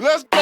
Let's go.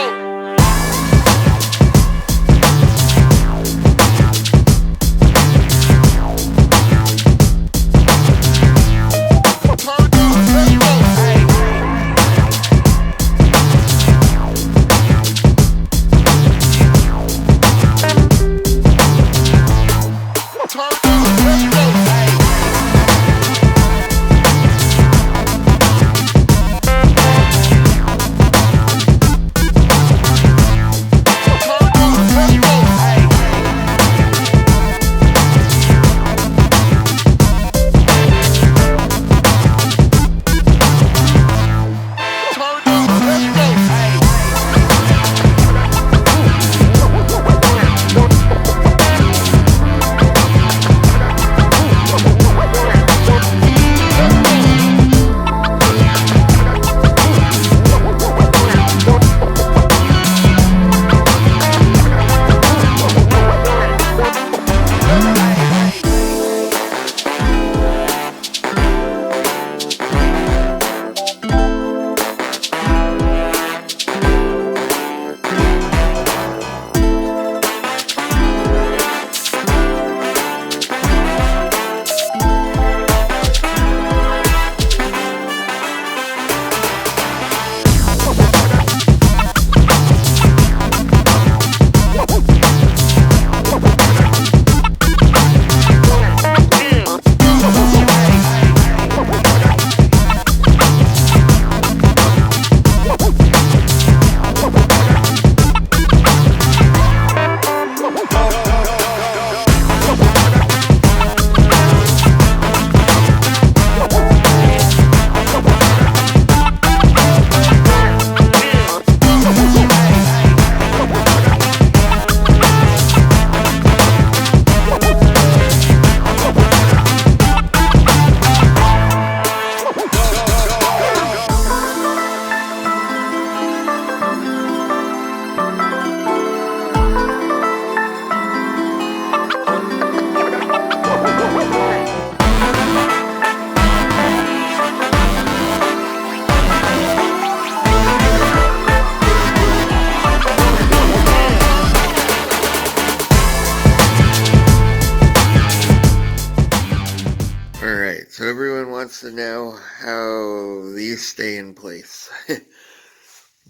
Alright, so everyone wants to know how these stay in place.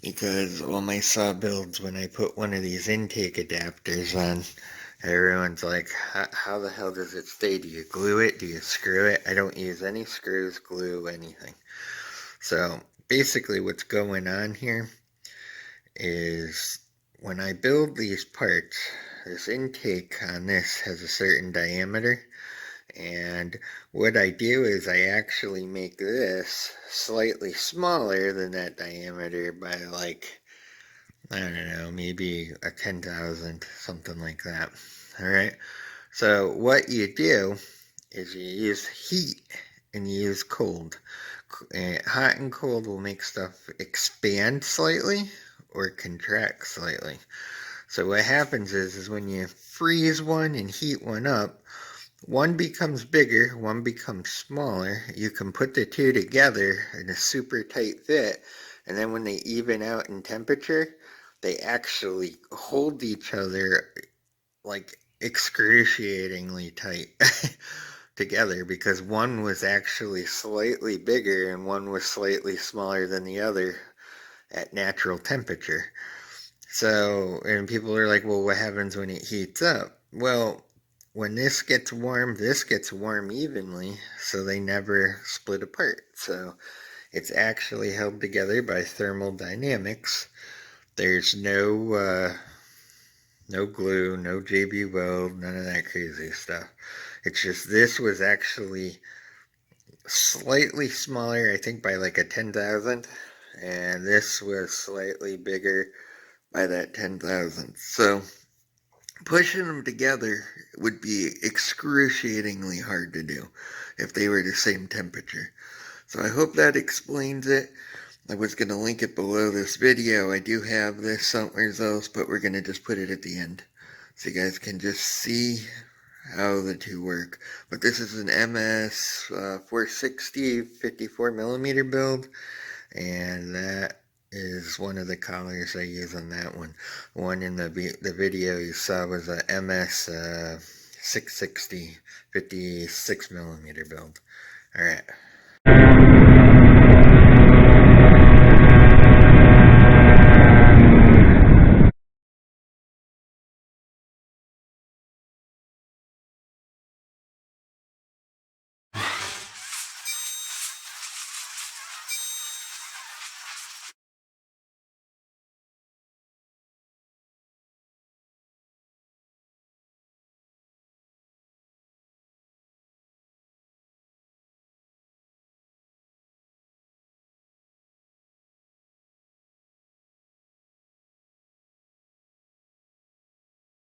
Because all my saw builds, when I put one of these intake adapters on, everyone's like, how the hell does it stay? Do you glue it? Do you screw it? I don't use any screws, glue, anything. So basically what's going on here is when I build these parts, this intake on this has a certain diameter. And what I do is I actually make this slightly smaller than that diameter by like, I don't know, maybe a 10,000, something like that. Alright, so what you do is you use heat and you use cold. Hot and cold will make stuff expand slightly or contract slightly. So what happens is when you freeze one and heat one up, one becomes bigger, one becomes smaller. You can put the two together in a super tight fit, and then when they even out in temperature, they actually hold each other like excruciatingly tight together, because one was actually slightly bigger and one was slightly smaller than the other at natural temperature. So, and people are like, well, what happens when it heats up? Well, when this gets warm evenly, so they never split apart. So it's actually held together by thermal dynamics. There's no glue, no JB Weld, none of that crazy stuff. It's just this was actually slightly smaller, I think by like a 10,000, and this was slightly bigger by that 10,000. So pushing them together would be excruciatingly hard to do if they were the same temperature. So I hope that explains it. I was going to link it below this video. I do have this somewhere else, but we're going to just put it at the end so you guys can just see how the two work. But this is an MS460 54mm build, and that is one of the colors I use on that one. One in the video you saw was a MS660 56mm build. Alright,